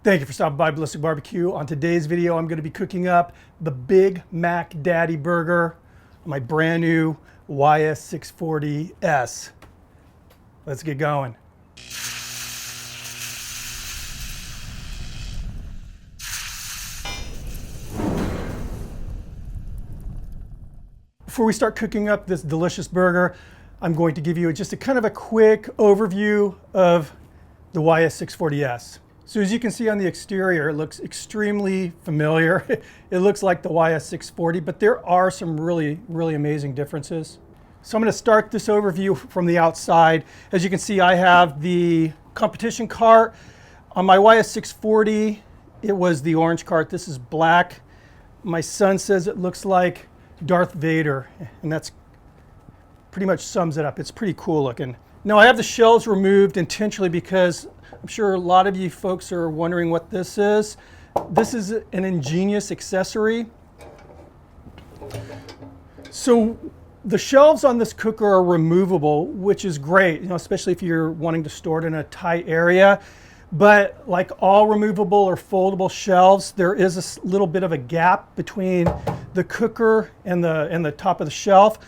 Thank you for stopping by Ballistic BBQ. On today's video, I'm going to be cooking up the Big MacDaddy burger on my brand new YS640s. Let's get going. Before we start cooking up this delicious burger, I'm going to give you just a kind of a quick overview of the YS640s. So as you can see on the exterior, it looks extremely familiar. It looks like the YS640, but there are some really amazing differences. So I'm going to start this overview from the outside. As you can see, I have the competition cart. On my YS640, it was the orange cart. This is black. My son says it looks like Darth Vader, and that's pretty much sums it up. It's pretty cool looking. Now I have the shells removed intentionally because I'm sure a lot of you folks are wondering what this is. This is an ingenious accessory. So the shelves on this cooker are removable, which is great, especially if you're wanting to store it in a tight area. But like all removable or foldable shelves, there is a little bit of a gap between the cooker and the top of the shelf.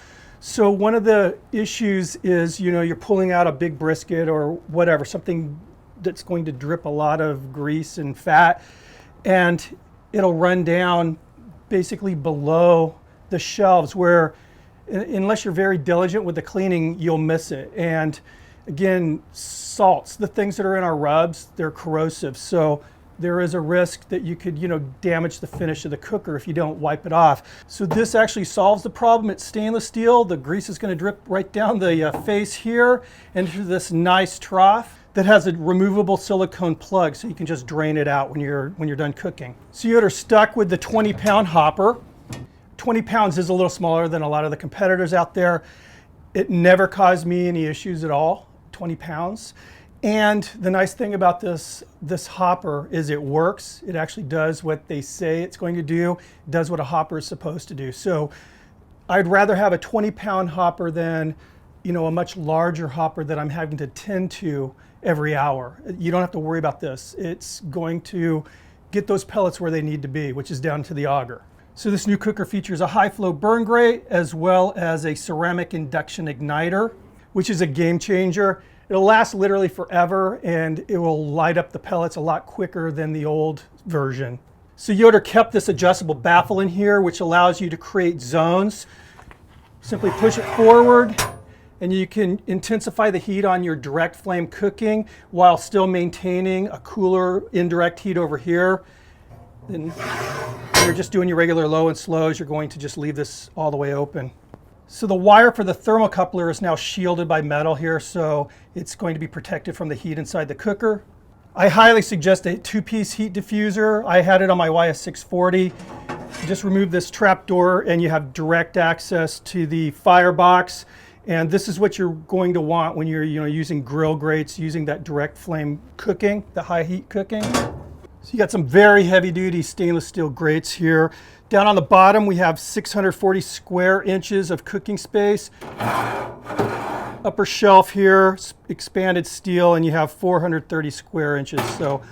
So one of the issues is, you're pulling out a big brisket or whatever, something that's going to drip a lot of grease and fat, and it'll run down basically below the shelves where, unless you're very diligent with the cleaning, you'll miss it. And again, salts, the things that are in our rubs, they're corrosive. So there is a risk that you could, damage the finish of the cooker if you don't wipe it off. So this actually solves the problem. It's stainless steel. The grease is going to drip right down the face here into this nice trough that has a removable silicone plug, so you can just drain it out when you're done cooking. So Yoder stuck with the 20-pound hopper. 20 pounds is a little smaller than a lot of the competitors out there. It never caused me any issues at all, 20 pounds. And the nice thing about this hopper is it works. It actually does what they say it's going to do. It does what a hopper is supposed to do. So I'd rather have a 20-pound hopper than a much larger hopper that I'm having to tend to every hour. You don't have to worry about this. It's going to get those pellets where they need to be, which is down to the auger. So this new cooker features a high flow burn grate as well as a ceramic induction igniter, which is a game changer. It'll last literally forever, and it will light up the pellets a lot quicker than the old version. So Yoder kept this adjustable baffle in here, which allows you to create zones. Simply push it forward, and you can intensify the heat on your direct flame cooking while still maintaining a cooler indirect heat over here. Then when you're just doing your regular low and slows, you're going to just leave this all the way open. So the wire for the thermocoupler is now shielded by metal here, so it's going to be protected from the heat inside the cooker. I highly suggest a 2-piece heat diffuser. I had it on my YS640. You just remove this trap door and you have direct access to the firebox. And this is what you're going to want when you're using grill grates, using that direct flame cooking, the high heat cooking. So you got some very heavy duty stainless steel grates here. Down on the bottom we have 640 square inches of cooking space. Upper shelf here, expanded steel, and you have 430 square inches, so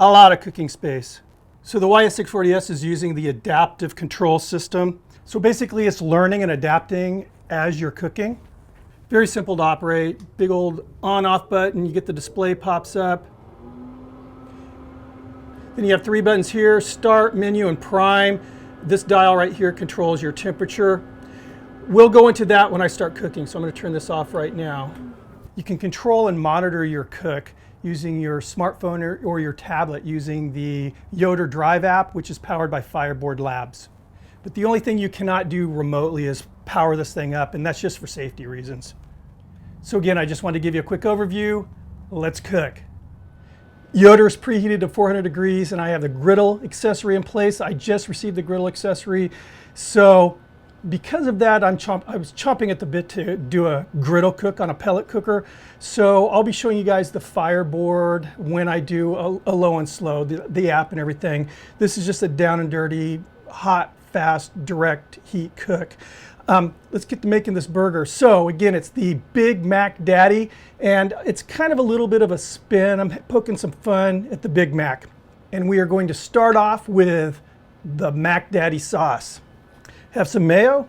a lot of cooking space. So the YS640s is using the adaptive control system. So basically it's learning and adapting as you're cooking. Very simple to operate. Big old on-off button, you get the display pops up. Then you have 3 buttons here, start, menu, and prime. This dial right here controls your temperature. We'll go into that when I start cooking, so I'm going to turn this off right now. You can control and monitor your cook using your smartphone or your tablet using the Yoder Drive app, which is powered by Fireboard Labs. But the only thing you cannot do remotely is power this thing up, and that's just for safety reasons. So again, I just wanted to give you a quick overview. Let's cook. Yoder is preheated to 400 degrees, and I have the griddle accessory in place. I just received the griddle accessory. So because of that, I was chomping at the bit to do a griddle cook on a pellet cooker. So I'll be showing you guys the Fireboard when I do a low and slow, the app and everything. This is just a down and dirty, hot, fast, direct heat cook. Let's get to making this burger. So again, it's the Big MacDaddy, and it's kind of a little bit of a spin. I'm poking some fun at the Big Mac. And we are going to start off with the MacDaddy sauce. Have some mayo.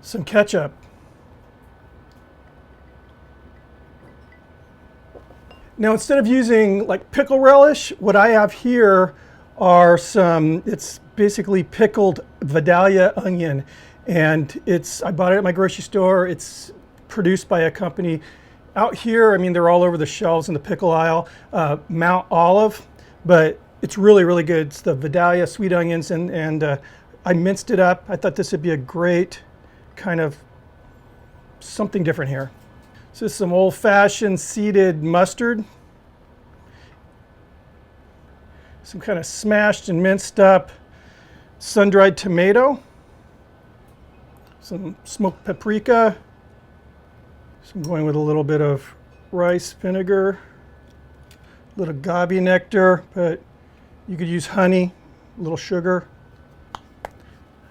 Some ketchup. Now instead of using like pickle relish, what I have here are it's basically pickled Vidalia onion. And I bought it at my grocery store. It's produced by a company out here. I mean, they're all over the shelves in the pickle aisle, Mount Olive, but it's really, really good. It's the Vidalia sweet onions, and I minced it up. I thought this would be a great kind of something different here. So this is some old-fashioned seeded mustard. Some kind of smashed and minced up sun-dried tomato. Some smoked paprika. So I'm going with a little bit of rice vinegar, a little agave nectar, but you could use honey, a little sugar.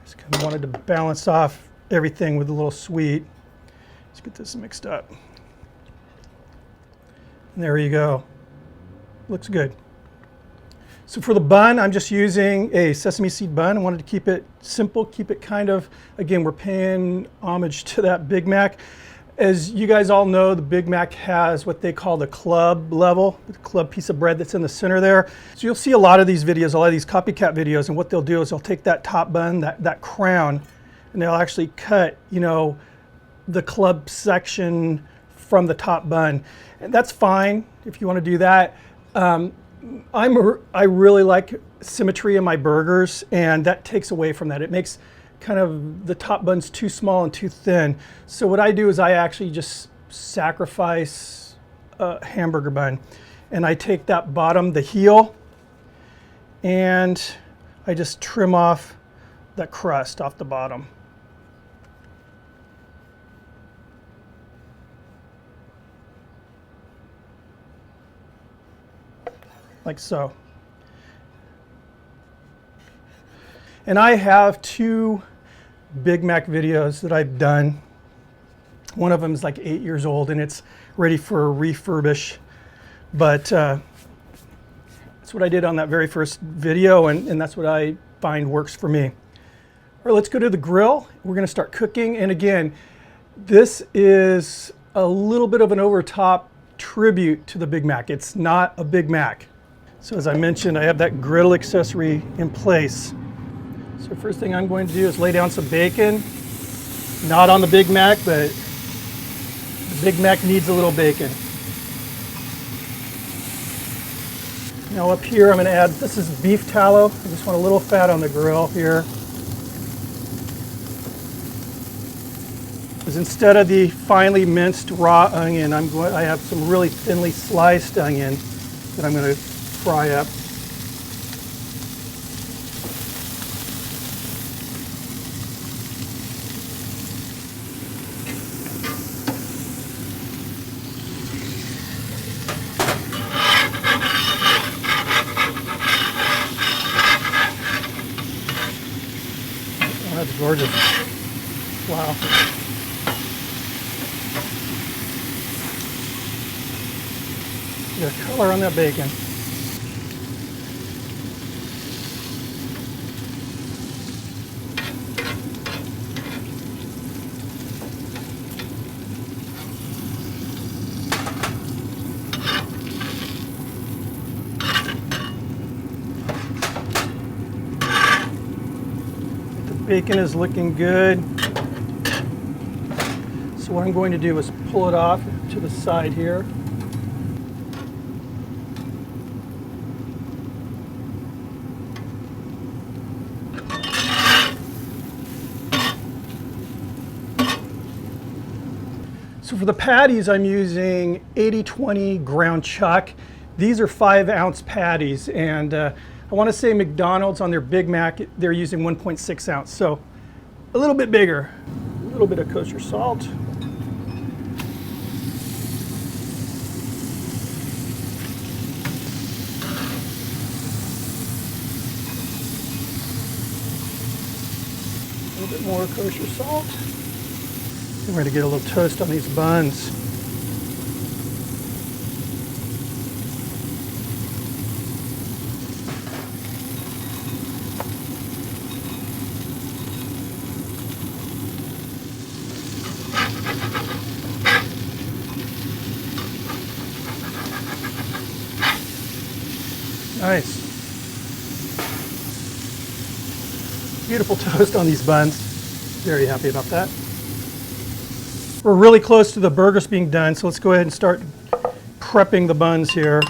Just kind of wanted to balance off everything with a little sweet. Let's get this mixed up. And there you go. Looks good. So for the bun, I'm just using a sesame seed bun. I wanted to keep it simple, keep it kind of, again, we're paying homage to that Big Mac. As you guys all know, the Big Mac has what they call the club level, the club piece of bread that's in the center there. So you'll see a lot of these videos, a lot of these copycat videos, and what they'll do is they'll take that top bun, that crown, and they'll actually cut, you know, the club section from the top bun. And that's fine if you want to do that. I really like symmetry in my burgers, and that takes away from that. It makes kind of the top buns too small and too thin. So what I do is I actually just sacrifice a hamburger bun, and I take that bottom, the heel, and I just trim off that crust off the bottom. Like so. And I have 2 Big Mac videos that I've done. One of them is like 8 years old and it's ready for a refurbish. But that's what I did on that very first video, and that's what I find works for me. All right, let's go to the grill. We're gonna start cooking. And again, this is a little bit of an over-top tribute to the Big Mac. It's not a Big Mac. So as I mentioned, I have that griddle accessory in place. So first thing I'm going to do is lay down some bacon. Not on the Big Mac, but the Big Mac needs a little bacon. Now up here I'm going to add, this is beef tallow. I just want a little fat on the grill here. Because instead of the finely minced raw onion, I have some really thinly sliced onion that I'm going to fry up. Oh, that's gorgeous. Wow. Get a color on that bacon. Bacon is looking good. So what I'm going to do is pull it off to the side here. So for the patties, I'm using 80/20 ground chuck. These are 5-ounce patties, and I want to say McDonald's on their Big Mac, they're using 1.6 ounce, so a little bit bigger. A little bit of kosher salt. A little bit more kosher salt. We're going to get a little toast on these buns. Nice. Beautiful toast on these buns. Very happy about that. We're really close to the burgers being done, so let's go ahead and start prepping the buns here.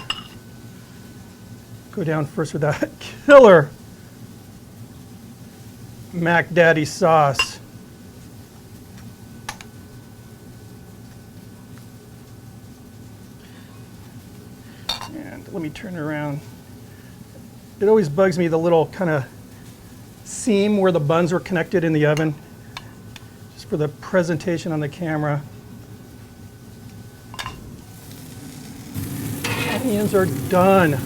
Go down first with that killer MacDaddy sauce. And let me turn it around. It always bugs me, the little kind of seam where the buns are connected in the oven, just for the presentation on the camera. Onions are done.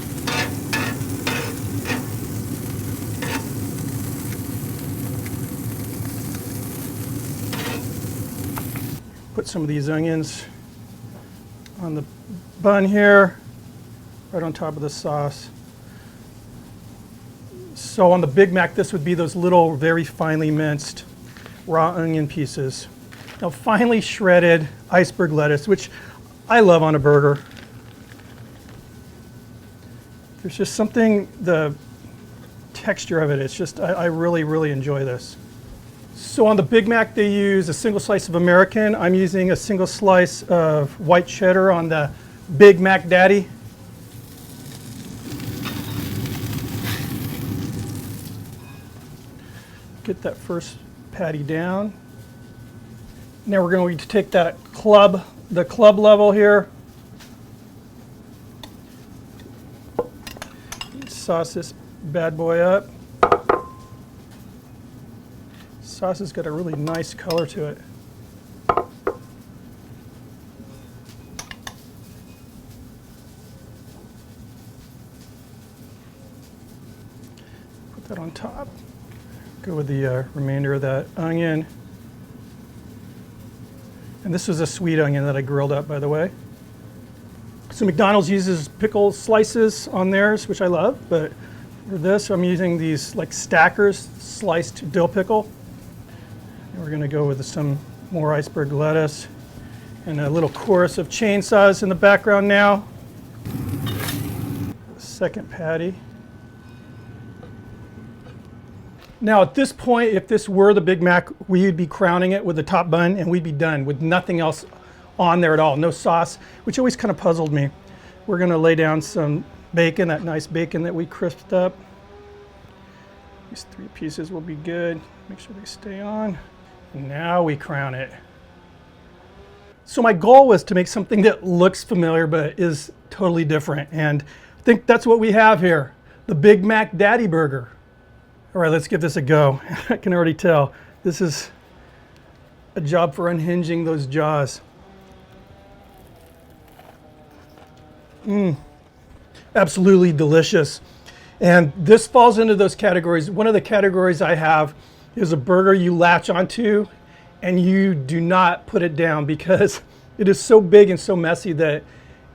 Put some of these onions on the bun here, right on top of the sauce. So on the Big Mac, this would be those little, very finely minced raw onion pieces. Now finely shredded iceberg lettuce, which I love on a burger. There's just something, the texture of it, it's just, I really, really enjoy this. So on the Big Mac, they use a single slice of American. I'm using a single slice of white cheddar on the Big MacDaddy. Get that first patty down. Now we're going to take that the club level here. Sauce this bad boy up. Sauce has got a really nice color to it. Put that on top. Go with the remainder of that onion. And this was a sweet onion that I grilled up, by the way. So McDonald's uses pickle slices on theirs, which I love, but for this I'm using these like stackers, sliced dill pickle. And we're gonna go with some more iceberg lettuce and a little chorus of chainsaws in the background now. Second patty. Now at this point, if this were the Big Mac, we'd be crowning it with the top bun and we'd be done with nothing else on there at all, no sauce, which always kind of puzzled me. We're gonna lay down some bacon, that nice bacon that we crisped up. These 3 pieces will be good. Make sure they stay on. Now we crown it. So my goal was to make something that looks familiar but is totally different, and I think that's what we have here, the Big MacDaddy burger. All right, let's give this a go. I can already tell this is a job for unhinging those jaws. Absolutely delicious. And this falls into those categories. One of the categories I have is a burger you latch onto and you do not put it down because it is so big and so messy that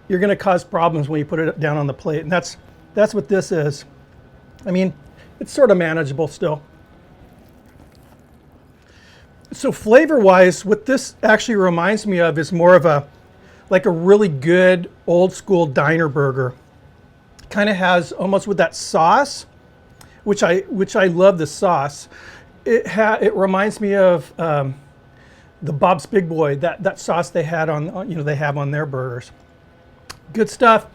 you're gonna cause problems when you put it down on the plate. And that's what this is. I mean, it's sort of manageable still. So flavor-wise, what this actually reminds me of is more of a really good old school diner burger. Kind of has almost with that sauce, which I love the sauce. It reminds me of the Bob's Big Boy, that sauce they had on they have on their burgers. Good stuff.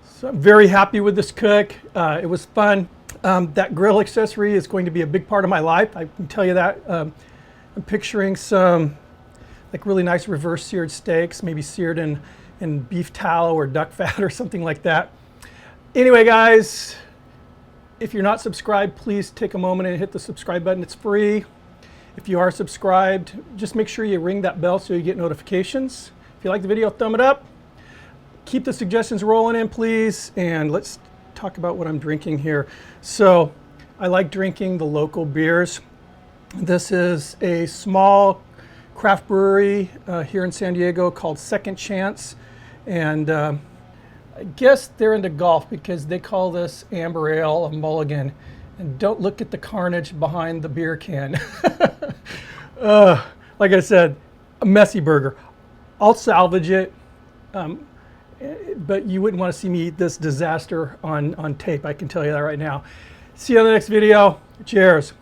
So I'm very happy with this cook. It was fun. That grill accessory is going to be a big part of my life. I can tell you that. I'm picturing some really nice reverse seared steaks, maybe seared in beef tallow or duck fat or something like that. Anyway, guys, if you're not subscribed, please take a moment and hit the subscribe button. It's free. If you are subscribed, just make sure you ring that bell so you get notifications. If you like the video, thumb it up. Keep the suggestions rolling in, please, and let's talk about what I'm drinking here. So I like drinking the local beers. This is a small craft brewery here in San Diego called Second Chance, and I guess they're into golf because they call this amber ale a mulligan. And don't look at the carnage behind the beer can. Like I said, a messy burger. I'll salvage it, but you wouldn't want to see me eat this disaster on tape, I can tell you that right now. See you on the next video. Cheers.